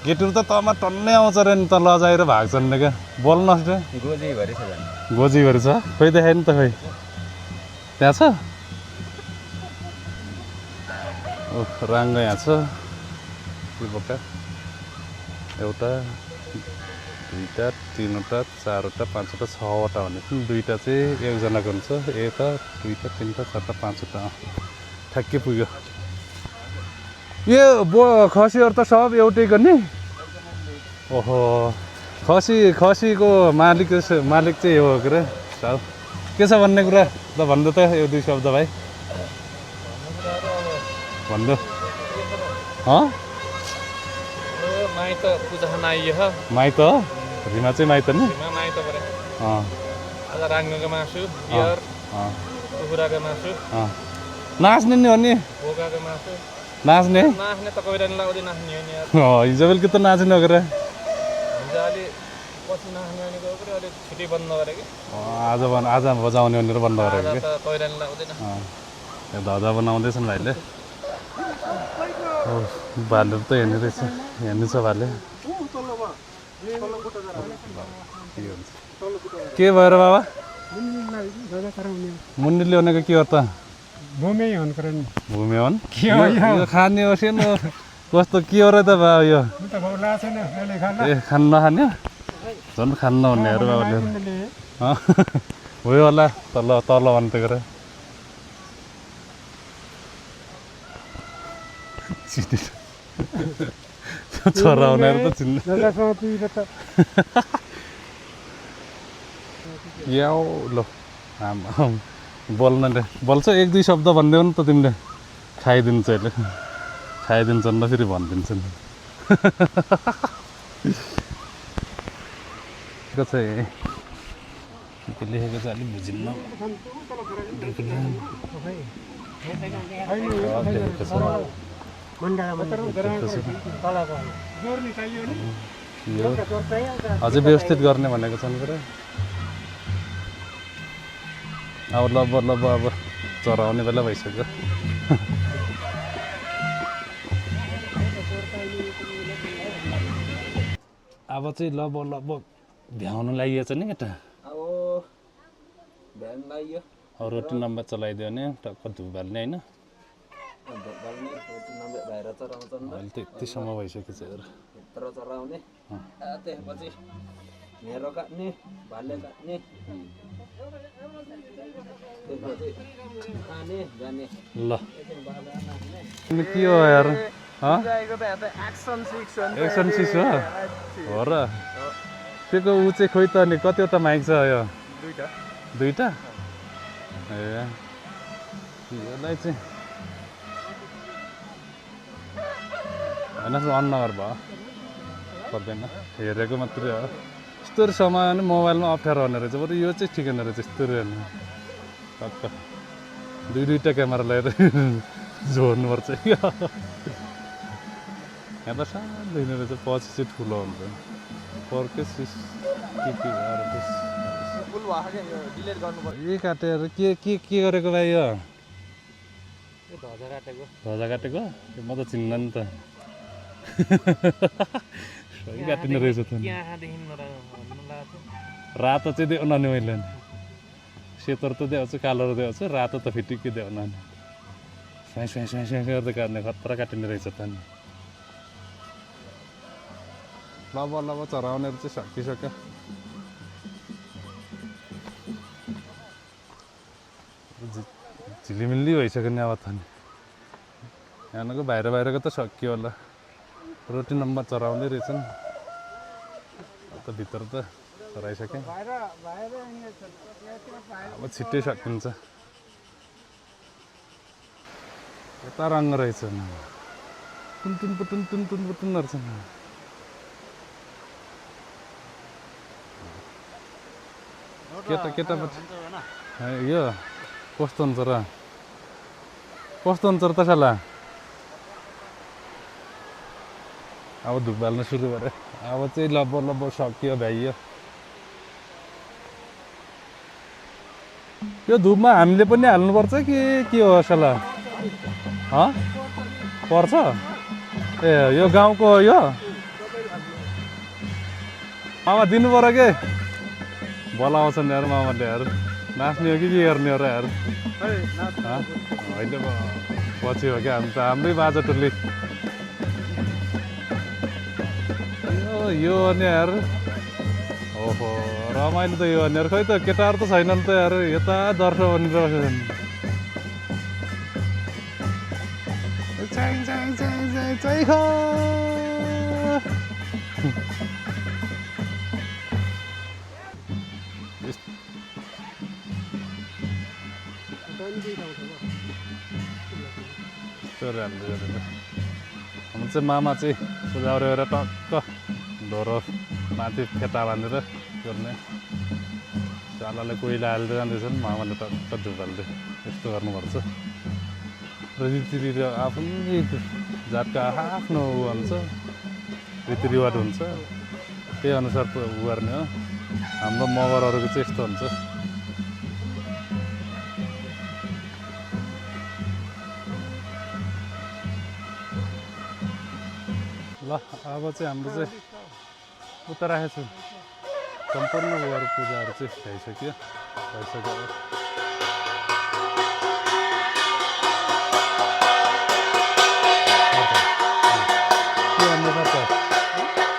केटीहरू त तमा टन्नै आउँछ अरे नि त लजाएर भाग्छन् नि क्या बोल्नुहोस् रे गोजीभरि छ झन् गोजीहरू छ खोइ देखाइ नि त खोइ त्यहाँ छ ओ राङ्गो यहाँ छ के बोका एउटा दुईवटा तिनवटा चारवटा पाँचवटा छवटा भनेको दुईवटा चाहिँ एकजनाको हुन्छ एउटा दुईवटा तिनवटा चारवटा पाँचवटा ठ्याक्कै पुग्यो यो खसीहरू त सब एउटैको नि ओहो खसीको मालिक चाहिँ यो हो के अरे साउ के छ भन्ने कुरा ल भन्नु त यो दुई शब्द भाइ भन्नु माइत पूजा खान आइयो माइत रिमा चाहिँ माइत नि माइत परे अँ आज राङ्गोको मासु बियर कुखुराको मासु नाच्ने नि हो नि बोकाको मासु नाच्ने नाच्ने त कोही लाउँदै नाच्ने हो नि यार हिजो बेलुकी त नाच्ने हो के हिजो अलि पछि नाच्ने भनेको पनि अलिक छुट्टी बन्द गरे कि आज बजाउने भनेर बन्द आज गरेको त पहिरन लाउँदैन कि धजा बनाउँदैछन् भाइले भालुहरू त हेर्ने रहेछ हेर्नु छ भाले के भएर बाबा मुन्नीले भनेको के हो त भूमि हो यो खाने हो सेन कस्तो के हो र त बा यो ए खान नखाने झन् खान नहुनेहरू बाबाले हो होला तल तल भन्नु त गरेर छोरा हुनेहरू त चिन्नु याउ ल बोल्न रे बोल्छ एक दुई शब्द भनिदेऊ नि त तिमीले खाइदिन्छ अहिले खाइदिन्छन् र फेरि भनिदिन्छन् के लेखेको छ अलिक बुझिन्न अझै व्यवस्थित गर्ने भनेको छन् के अब लब अब चराउने बेला भइसक्यो अब चाहिँ लब भ्याउनु लागिएछ नि केटा अब भ्यान लाग्यो अब रोटी नम्बर चलाइदियो भने टक्क धुबाल्ने होइन भाइर चराउँछन् अहिले त यतिसम्म भइसकेको छ हेर भित्र चराउने त्यसपछि मेरो काट्ने भाले काट्ने त्यसपछि खाने जाने ल के हो यार एक्सन सिक्स एक्सन सिक्स हो र त्यो ऊ चाहिँ खोइ त अनि कतिवटा माइक छ यो दुईवटा ए यसलाई चाहिँ होइन अन नगर भयो पर्दैन हेरेको मात्रै हो यस्तो समय नि मोबाइलमा अप्ठ्यारो हुने रहेछ बरु यो चाहिँ ठिकै रहेछ यस्तो हेर्नु टक्क दुईवटा क्यामेरा लिएर जोड्नुपर्छ यहाँ त सानो हुने रहेछ पछि चाहिँ ठुलो हुन्छ पर्के के काटेर के गरेको भाइ यो धजा काटेको म त चिन्न नि त सही काटिने रहेछ त रातो चाहिँ देऊ न नि मैले सेतो त देउँछु कालो देउँछु रातो त फिटिक्कै देऊ न स्वाइ स्वाइ स्वाइ स्वाइ गर्दै काट्ने खतरा काटिने रहेछ त नि लब चराउनेहरू चाहिँ सकिसक्यो झिलिमिल्ली भइसक्यो नि अब त नि यहाँको बाहिरको त सकियो होला रोटी नम्बर चराउँदै रहेछन् त भित्र त चराइसकेँ अब छिट्टै सकिन्छ यता रङ्ग रहेछ टुन पुटुन रहेछ केटापट्टि यो कस्तो हुन्छ र त साला अब धुप बाल्न सुरु गरे अब चाहिँ लब्ब सकियो भ्याइयो यो धुपमा हामीले पनि हाल्नुपर्छ कि के हो साला पर्छ ए यो गाउँको यो मामा दिनु पर्यो के बोलाउँछन् यार मामाले यार नाच्ने हो कि के गर्ने हो र यार होइन पछि हो क्या हाम्रै बाजा टोली यो अनि यार ओहो रमाइलो त यो अनि खै त केटाहरू त छैनन् त यार यता दर्शक भनेर हाम्रो चाहिँ मामा चाहिँ पूजा गरेर टक्क ढोरो माथि फेटा बाँधेर गर्ने चालाले कोइला हाल्दै जाँदैछन् मामाले टक्क धुप हाल्दै यस्तो गर्नुपर्छ रीतिरिवाज आफ्नै जातको आफ्नो ऊ हुन्छ रीतिरिवाज हुन्छ त्यही अनुसार ऊ गर्ने हो हाम्रो मगरहरूको चाहिँ यस्तो हुन्छ ल अब चाहिँ हाम्रो चाहिँ उता राखेको छु सम्पूर्ण उयोहरू पूजाहरू चाहिँ भइसक्यो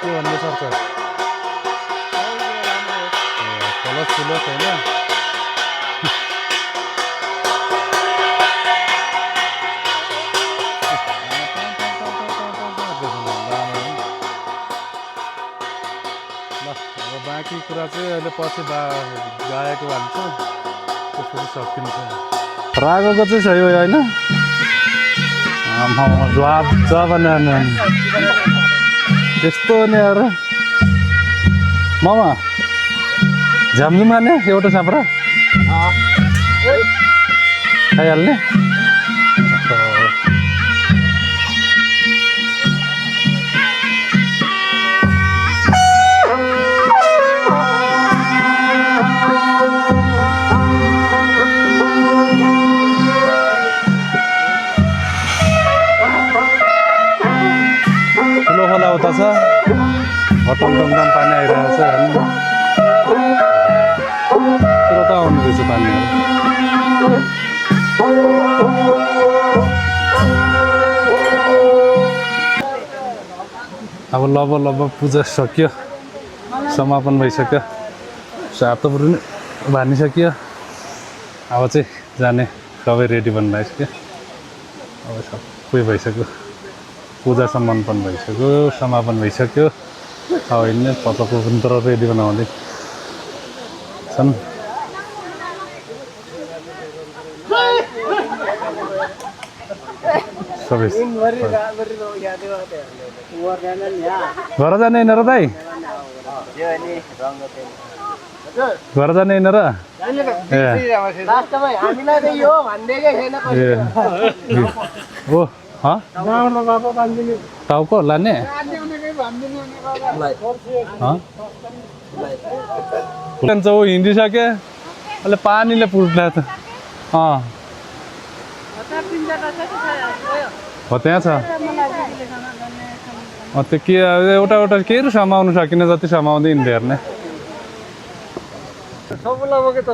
के भन्नु सक्छ कलश फुलस होइन बाँकी कुरा चाहिँ अहिले पछि गाएको हाल्छु त्यसपछि सकिन्छ रागोको चाहिँ सही हो होइन त्यस्तो नि अरू मामा झ्याम्झुम खाने एउटा साँप्रा खाइहाल्ने खोला उता छ घटम टमटम पानी आइरहेको छ होइन तर त आउनु रहेछ पानीहरू अब लब पूजा सक्यो समापन भइसक्यो सातोपुर पनि भानिसक्यो अब चाहिँ जाने सबै रेडी बनिरहेको अब सबै भइसक्यो पूजा समापन भइसक्यो समापन भइसक्यो अब हिँड्ने पप्पाको पनि तर रेडी बनाउँदै छन् सबै घर जाने होइन र दाइ घर जाने होइन र ओ टाउको लाने ऊ हिँडिसके अहिले पानीले पुर्ला त हो त्यहाँ छ त्यो के एउटा केही समाउनु सकिन जति समाउँदै हिँड्दै हेर्ने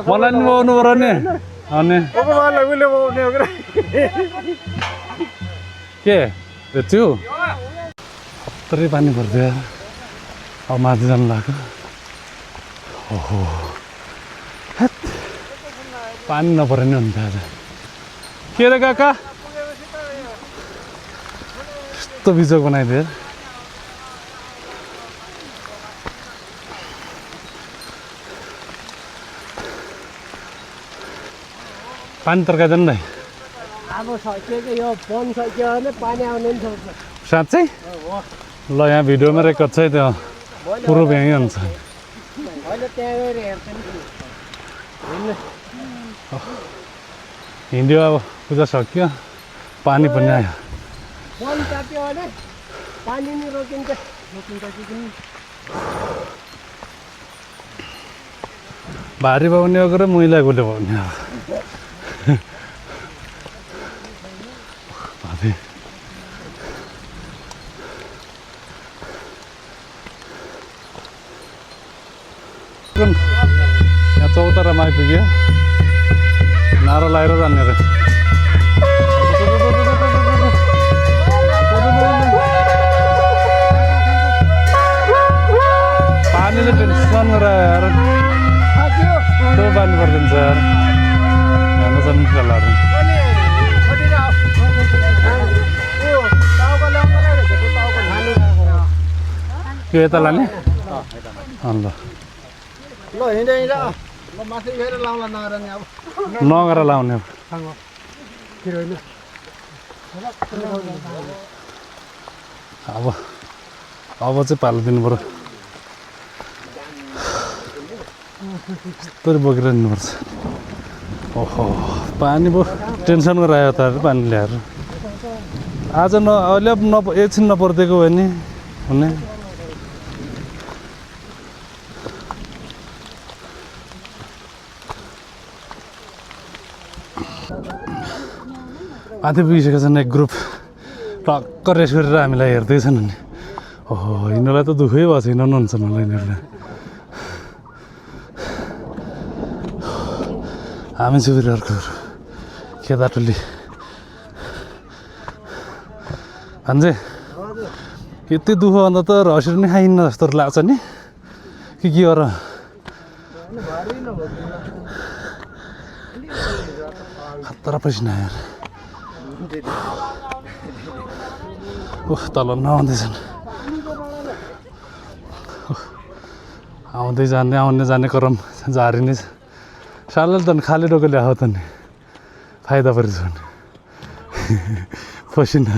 मलाई नि बाउनु पर्यो नि अनि के त्यो हत्तरै पानी पर्छ अब माथि जानु लाग्यो ओहो पानी नपरे नि हुन्छ आज के रे काका यस्तो बिजोग बनाइदियो पानी तर्काइदिनु नि अब सक्यो कि यो फोन सक्यो भने पानी आउने नि सक्छ साँच्चै ल यहाँ भिडियोमा रेकर्ड छ है त्यो प्रुफ यहीँ हुन्छ अहिले त्यहाँ गएर हेर्छ नि हिँड्यो अब पूजा सक्यो पानी पनि आयो फोन काट्यो भने पानी नि रोकिन्छ भारी पाउने हो र मैला गोले पाउने अब भारी यहाँ चौतारामा आइपुग्यो नारा लगाएर जाने रे पानीले टेन्सन गराएर तो पानी परिदिन्छ यार हेर्नु जानु खेलाहरू यो यता लाने ल ल हिँड हिँड ल माथि गएर लाउँला नगर नि अब नगएर लाउने अब चाहिँ पालो दिनु पर्यो यस्तरी बोकेर हिँड्नुपर्छ ओहो पानी पो टेन्सन गरायो त पानी ल्याएर आज अहिले एकछिन नपरिदिएको भयो नि हुने माथि पुगिसकेको छन् एक ग्रुप टक्कर रेस गरेर हामीलाई हेर्दैछन् नि ओहो यिनीहरूलाई त दुःखै भएको छ हिँड्नुहुन्छ मलाई यिनीहरूलाई हामी चाहिँ फेरि अर्को खेताटोली भन्छ यति दुःख भन्दा त रसरी नै खाइन्न जस्तो लाग्छ नि के हो र खतरा पैसा यार ओह तल नआउँदैछन् आउँदै जाने आउने जाने क्रम जारी नै छ सालले त खाली डोको ल्याएको त नि फाइदा परेछ भने पसिना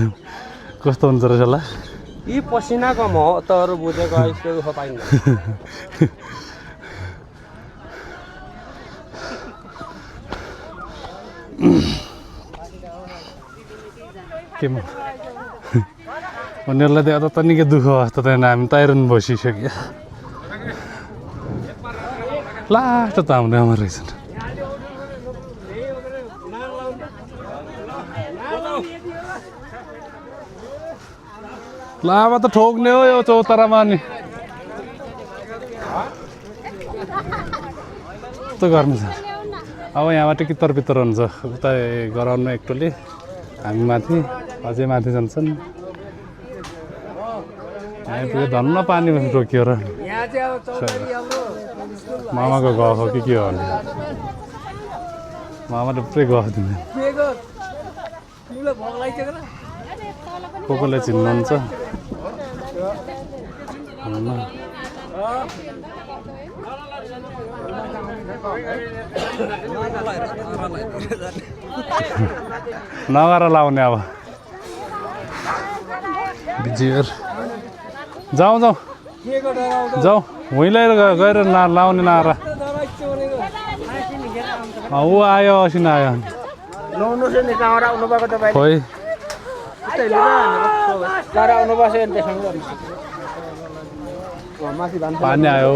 कस्तो हुन्छ रहेछ होला यी पसिनाको महत्त्वहरू बुझेको यस्तो दुःख पाइन्न के उनीहरूलाई त त निकै दुःख जस्तो त हामी ताइरहनु बसिसक्यो लास्ट त हाम्रो आमा रहेछन् लामा त ठोक्ने हो यो चौतारामा नि यस्तो गर्नु छ अब यहाँबाट कित्तर पित्तर हुन्छ उता गराउनु एकटोली हामी माथि अझै माथि जान्छन् आइपुग्यो धन्न पानी रोकियो र मामाको गफ हो कि के हो भने मामाले पुरै गफ दिने कसलाई चिन्नुहुन्छ नगर लाउने अब बिजिएर जाउँ जाउँ जाउँ हुइँलाई गएर लाउने नारा ऊ आयो असिन आयो खोइ पानी आयो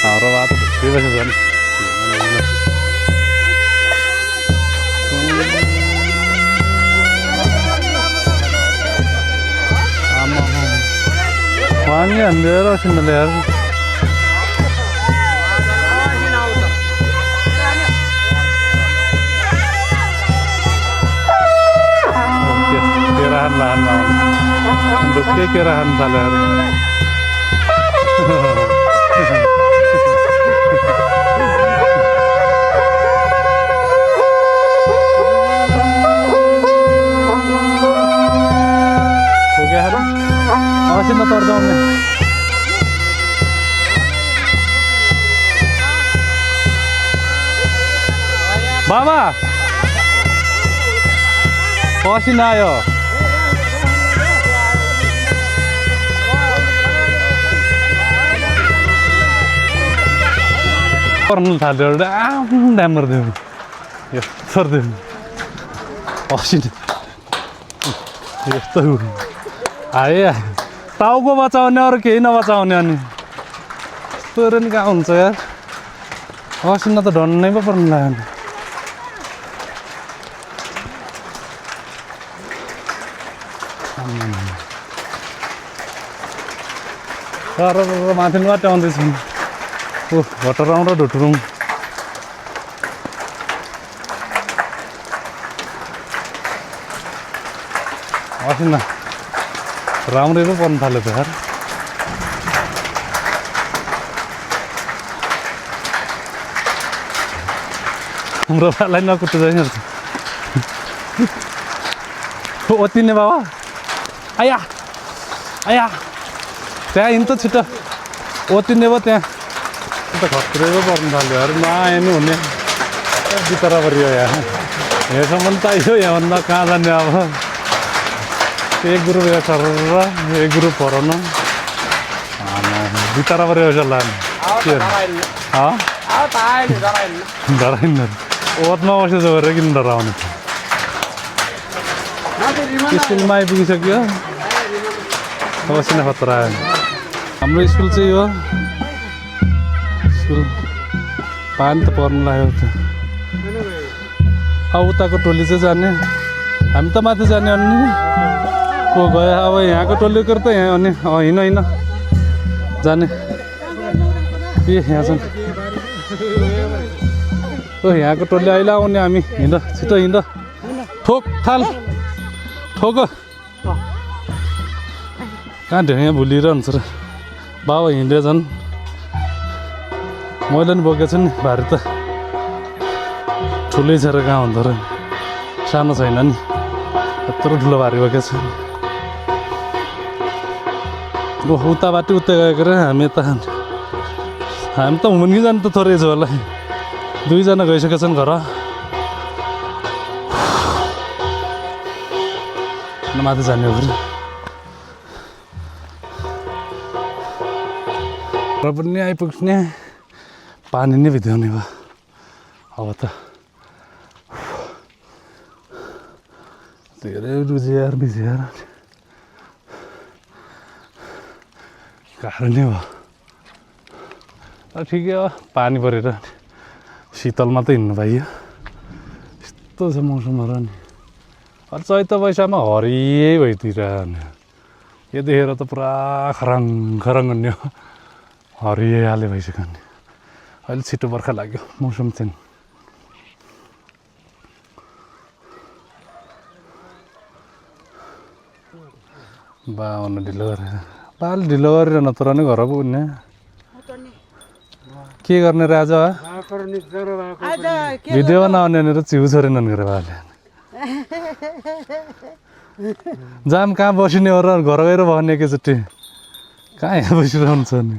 हाम्रो बात के बसेछ भने पानी हालेर असिन ल्याएर kerahan lahan mau duknya kerahan saler यार असिना तर्दाउने बाबा पसिना आयो पर्नु थाल्यो ड्याम मर्दियो यो सर्दियो पसिना यस्तो आयो टाउको बचाउने अरू केही नबचाउने अनि यस्तो नि कहाँ हुन्छ यार असिना त डन्नै पो पर्नु लाग्यो तर माथि मात्रै आउँदैछ ओ भटराउँ र ढुटुरुङ असिना राम्रै पो पर्नु थाल्यो त यार हाम्रो बालाई नकुट्नु छैन ओतिने बाबा आया आया त्यहाँ हिँड्छ छिटो ओतिने भयो त्यहाँ त खत्रै पो पर्नु थाल्यो यार नआए नि हुने बिचरा परियो यहाँ यहाँसम्म त आइयो यहाँभन्दा कहाँ जाने अब एक ग्रुप यहाँ सर एक ग्रुप पराउनु बिचरा परियो सल्लाह डराइन्न ओतमा बसेछ गरेर किन डराउने स्कुलमा आइपुगिसक्यो असिना खतरा आयो हाम्रो स्कुल चाहिँ हो स्कुल पानी त पर्नु लाग्यो त अब उताको टोली चाहिँ जाने हामी त माथि जाने अनि को गयो अब यहाँको टोलीको त यहाँ अनि हिँड हिँड जाने ए यहाँ छन् ओ यहाँको टोली अहिले आउने हामी हिँड छिटो हिँड ठोक थाल ठोक कहाँ ढेँडा भुलिरहन्छ र बाबा हिँडेर झन् मैले पनि बोकेको छु नि भारी त ठुलै छ र कहाँ हुँदो र सानो छैन नि यत्रो ठुलो भारी बोकेको छु ओ उता बाटो उता गएको र हामी त हुन् कि जानु त थोरै छ होला दुईजना गइसकेका छन् घर माथि जाने हो फेरि र पनि आइपुग्ने पानी नै भित्राउने भयो अब त धेरै रुजिएर बिजिएर गाह्रो नै भयो ठिकै हो पानी परेर शीतलमा त हिँड्नु पाइयो यस्तो छ मौसमहरू नि चैत वैशाखमा हरियै भइतिर यतिखेर त पुरा खराङ खराङ हुने हो हरियै हाले भइसक्यो नि अहिले छिटो बर्खा लाग्यो मौसम चाहिँ बा आउनु ढिलो गरेर बाले ढिलो गरेर नत्र नि घर पुग्ने के गर्ने र आज भिडियो बनाउने भनेर चिउ छोडेनन् गरे बाले जाम कहाँ बसिने हो र घर गएर बस्ने एकैचोटि कहाँ यहाँ बसिरहन्छ नि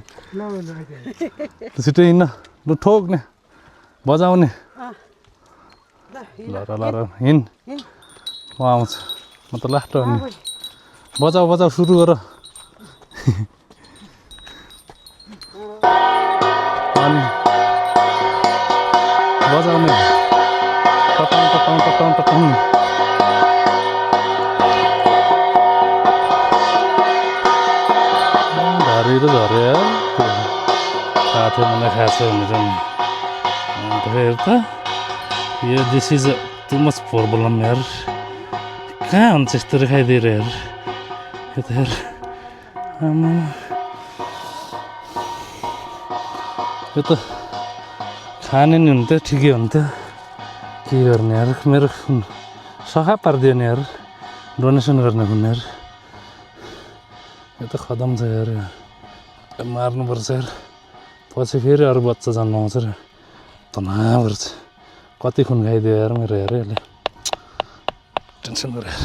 छिटो हिँड्न लु ठोक्ने बजाउने ल र ल र हिँड म आउँछु म त लास्ट हो नि बजाऊ बजाऊ सुरु गर अनि बजाउने टटाउँ टटाउँ टटाउँ टटाउँ झरी त झऱ्यो थाहा थियो मलाई खाएको छ भनेर अन्त फेरि त यो this is too much problem यार कहाँ हुन्छ यस्तो खाइदिएर यार यो त यार आमा यो त खाने नि हुन्थ्यो ठिकै हुन्थ्यो के गर्ने यार मेरो सखा पारिदियो नि यार डोनेसन गर्ने हुने यार यो त खदम छ यार मार्नुपर्छ यार पछि फेरि अरू बच्चा जन्माउँछ र तनावपर्छ कति खुन खाइदियो यार मेरो हेर यसले टेन्सन गरेर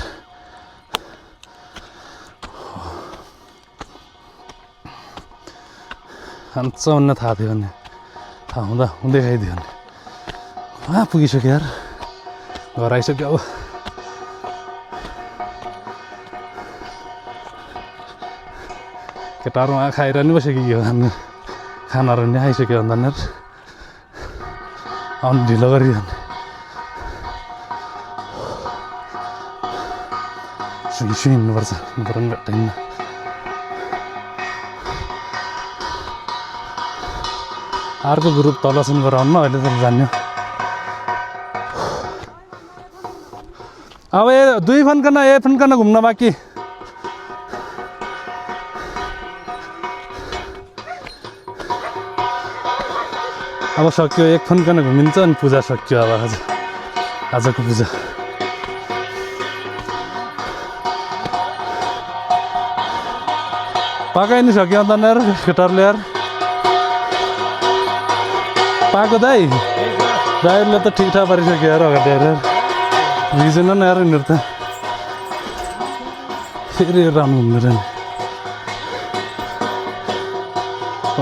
खान्छ भन्ने थाहा थियो भने थाहा हुँदा हुँदै खाइदियो भने कहाँ पुगिसक्यो यार घर आइसक्यो अब केटाहरू वहाँ खाएर नि बसेको के हो खानाहरू नि आइसक्यो भन्दा आउनु ढिलो गरियो भने सुई हिँड्नुपर्छ गरम घट्टा हिँड्न अर्को ग्रुप तलसम्म गएर आउनु अहिले त जान्यो अब ये 2 फन्कन 1 फन्कन घुम्न बाँकी अब सक्यो 1 फन्कन घुमिन्छ अनि पूजा सक्यो अब आजको पूजा पाकै नि सक्यो अन्त यार केटाहरूले यार पाएको दाइहरूले त ठिकठाक पारिसक्यो यार अगाडि यार बुझेन न यार यिनीहरू त फेरि राम्रो हुँदैन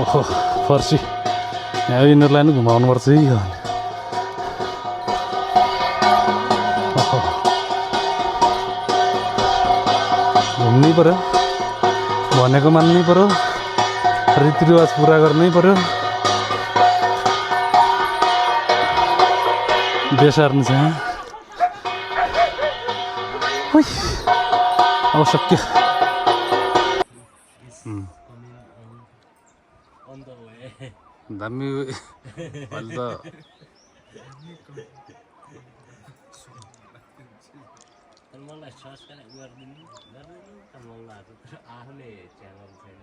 ओहो फर्सी यहाँ यिनीहरूलाई नि घुमाउनुपर्छ है ओहो घुम्नै पऱ्यो भनेको मान्नै पऱ्यो रीतिरिवाज पुरा गर्नै पऱ्यो बेसार्नु छ अब सक्यो दामी अहिले त मलाई सब्सक्राइब गरिदिनु आफूले च्यानल छैन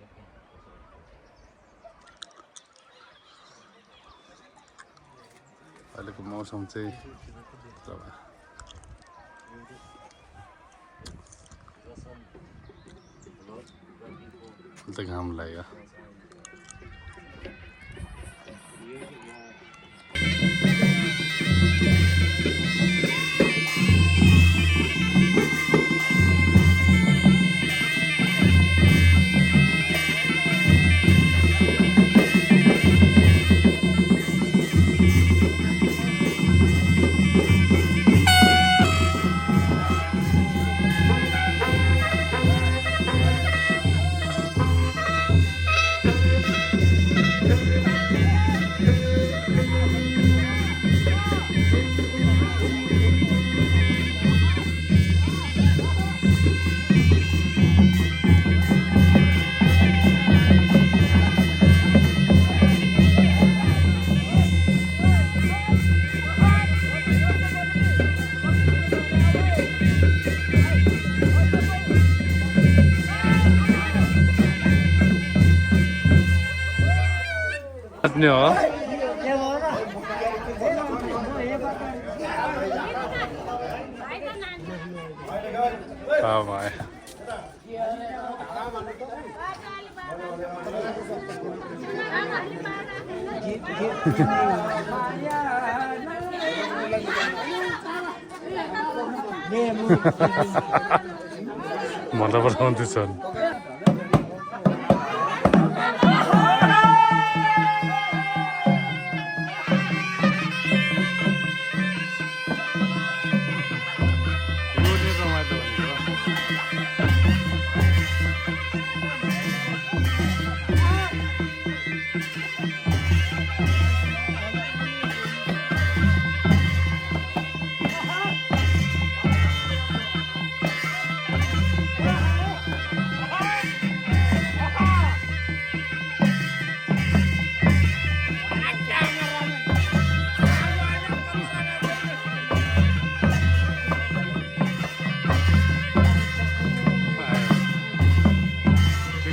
अहिलेको मौसम चाहिँ त घाम लाग्यो नि हो भाइ मलाई पठाउँदैछन्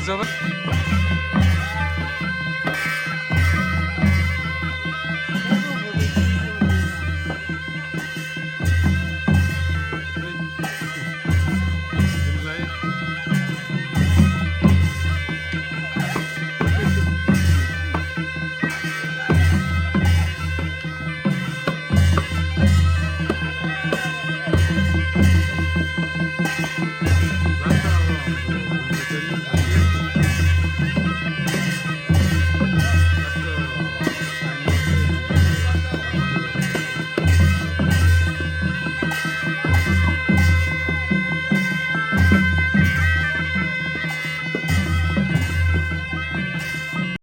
Elizabeth?